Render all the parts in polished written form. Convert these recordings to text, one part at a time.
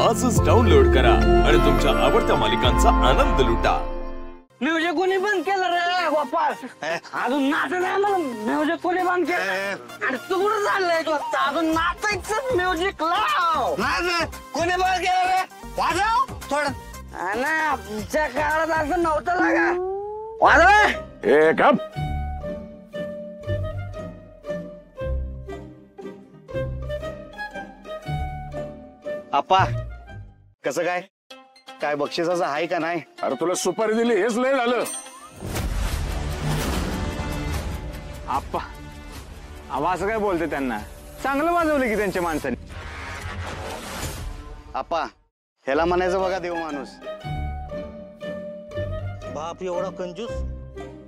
आजच डाउनलोड करा आणि तुमच्या आवडत्या मालिकांचा आनंद लुटा। म्युझिक कोणी बंद केलं रे गोपाळ? अजून नाच नाही म्हणून म्युझिक कोणी बंद केलं? अरे तू कुठं चाललंय तू? अजून नाचायचं म्युझिक लाव। नाच कोणी बंद केलं रे? वाजव थोडं ना, आमच्या काळात असं नव्हतं लागा। वाजव ए कम आप्पा कसं काय काय बक्षिसाचं आहे का नाही? अरे तुला सुपारी दिली हेच लय झालं। आप्पा आवाज काय बोलते त्यांना? चांगलं वाजवलं की त्यांच्या माणसाने। आप्पा ह्याला म्हणायचं बघा देव माणूस। बाप एवढा कंजूस,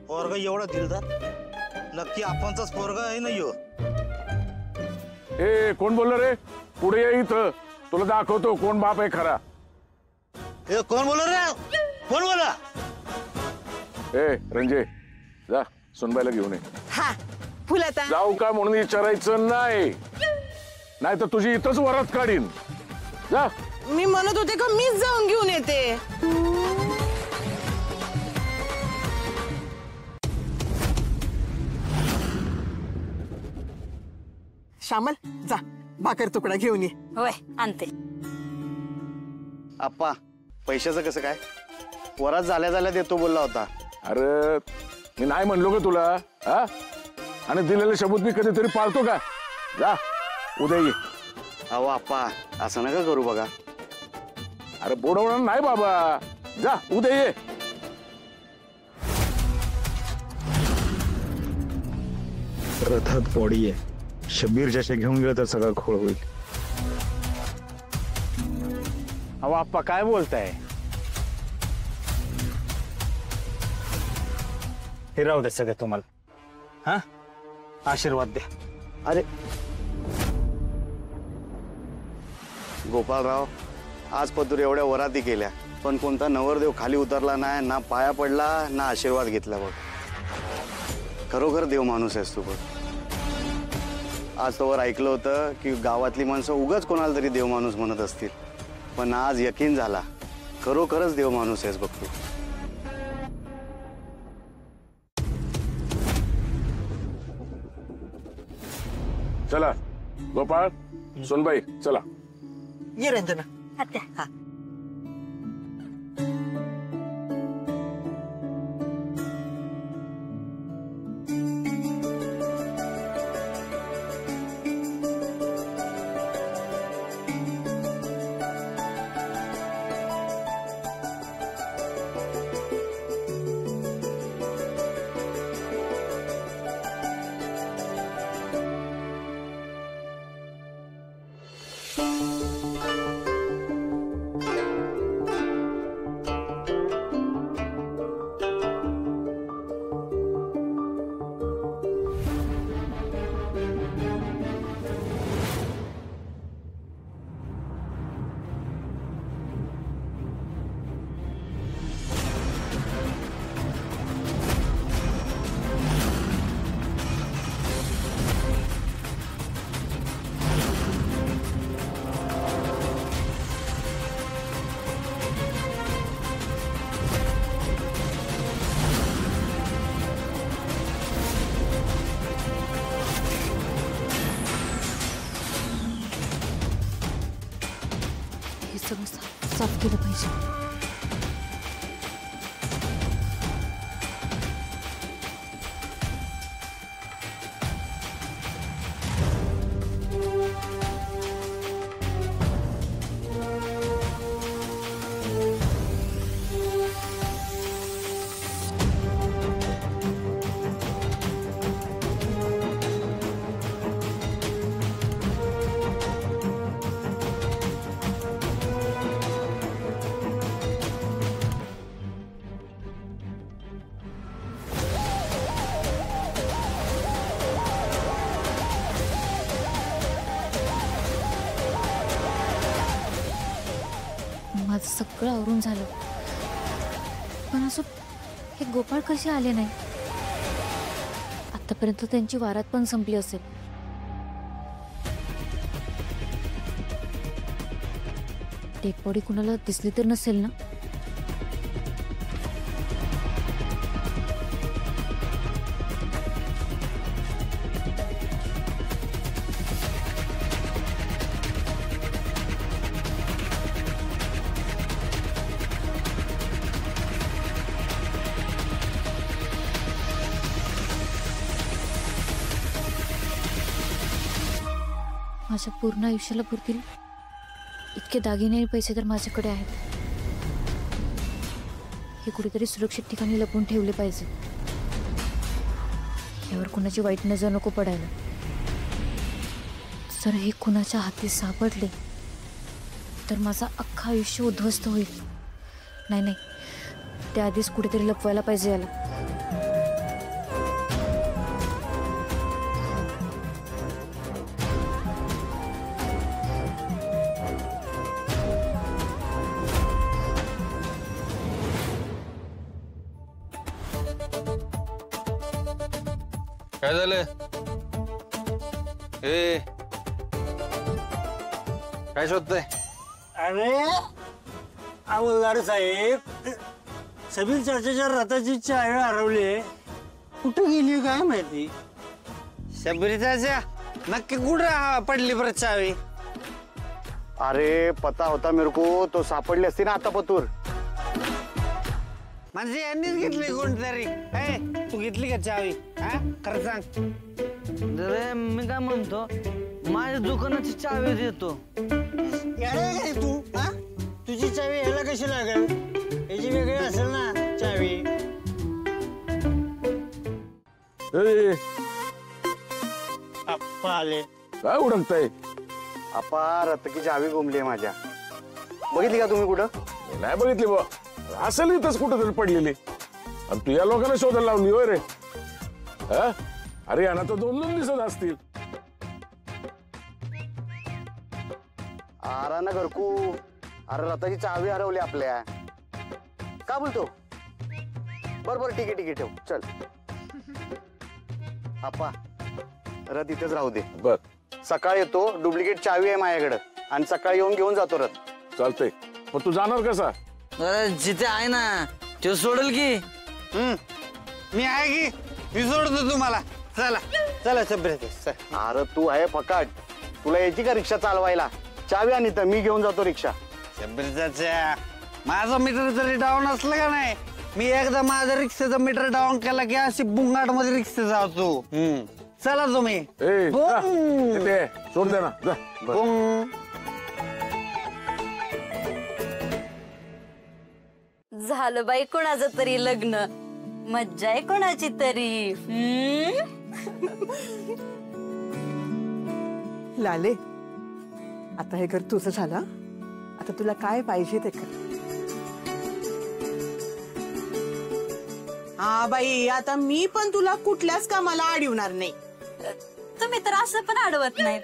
पोरगा एवढा दिलदार, नक्की आपणचाच पोरगा आहे ना यो। ए कोण बोललं रे? पुढे ये इथं, तुला दाखवतो कोण बाप आहे खरा। ए कोण बोल रे? कोण बोला? ए रंजे जा सुनबाईला घेऊन ये। हा फुलता जाऊ का म्हणून विचारायचं नाही, नाही तर तुझी इथंच वरात काढीन। जा। मी म्हणत होते का मीच जाऊन घेऊन येते। श्यामल जा भाकर तुकडा घेऊन ये। होय आणते। आप्पा पैशाचं कसं काय? वरात झाल्या झाल्या देतो बोलला होता। अरे मी नाही म्हणलो का तुला? हा आणि दिलेले शब्द मी कधीतरी पाळतो का? जा उद्या ये। अहो आप्पा असं नका करू बघा। अरे बोडवणार नाही बाबा, जा उद्या ये। रथात पौडी आहे, शबीर जसे घेऊन गेलं तर सगळं खोळ होईल। अहो आप्पा काय बोलताय? हे राहू दे सगळं तुम्हाला। हा आशीर्वाद द्या। अरे गोपाळराव आज पतूर एवढ्या वराती केल्या पण कोणता नवरदेव खाली उतरला नाही, ना पाया पडला ना आशीर्वाद घेतला बघ। खरोखर देव माणूस आहेस तू बघ। आज तोवर ऐकलं होतं की गावातली माणसं उगाच कोणाला तरी देव माणूस म्हणत असतील, पण आज यकीन झाला खरोखरच देव माणूस आहेस बघ तू। चला गोपाळ सुनबाई चला। ये रंजना। आत्या हा सगळं साफ केलं पाहिजे। माझं सगळं आवरून झालं, पण असं हे गोपाळ कसे आले नाही? आतापर्यंत त्यांची वारात पण संपली असेल। डेड बॉडी कुणाला दिसली तर नसेल ना? माझ्या पूर्ण आयुष्याला पुरतील इतके दागिने आणि पैसे तर माझ्याकडे आहेत. हे कुठेतरी सुरक्षित ठिकाणी लपवून ठेवले पाहिजे. यावर कुणाची वाईट नजर नको पडायला. जर हे कुणाच्या हाती सापडले तर माझं अख्खं आयुष्य उद्ध्वस्त होईल. नाही नाही, त्याआधीच कुठेतरी लपवायला पाहिजे याला. काय झालं? ए काय शोधतय? अरे अमोलदार साहेब, सबीर चर्चेच्या रथाची चावी हरवली. कुठं गेली काय माहिती? शबरी चाचा नक्की कुठं पडली बरं चावी? अरे पता होता मेरे को, तो सापडली असती ना आता पतूर. म्हणजे यांनीच घेतली कोणतरी. तू घेतली का चावी? खरं सांग. अरे मी काय म्हणतो, माझ्या दुकानाची चावी देतो. यार काय तू? तुझी चावी ह्याला कशी लागेल? याची वेगळी असेल ना चावी. ए, आप्पा आले. काय उडकताय? आपा रथकी चावी गुमली आहे माझ्या. बघितली का तुम्ही कुठं? नाही बघितली बा. असेल इथंच कुठं तरी पडलेली. आणि तू या लोकांना शोधायला लावली होय रे? अरे यांना तर 2-2 दिसत असतील. आरा ना घरकू. अरे रथाची चावी हरवली आपल्या. का बोलतो? बरोबर ठीक आहे ठेव चल. आपा रथ इथेच राहू दे. बर सकाळी येतो, डुप्लिकेट चावी आहे माझ्याकडे आणि सकाळी येऊन घेऊन जातो रथ. चालतंय. पण तू जाणार कसा? अरे जिथे आहे ना ते सोडेल की. मी आहे की, मी सोडतो तुम्हाला. चला चला शबरी. अरे तू आहे फकाट, तुला यायची का रिक्षा चालवायला? चावी आणि तर मी घेऊन जातो रिक्षा. शबरी चाचा, माझं मीटर जरी डाऊन असलं का नाही, मी एकदा माझं रिक्षाचं मीटर डाऊन केला की अशी बुंगाट मध्ये रिक्षा जातो. चला तुम्ही. ए इथे सोड दे ना जा. झालं बाई कोणाचं तरी लग्न. मज्जा आहे कोणाची तरी. लाले, आता हे घर तुझं झालं. आता तुला काय पाहिजे ते कर. हा बाई, आता मी पण तुला कुठल्याच कामाला अडवणार नाही. तुम्ही तर असं पण अडवत नाही.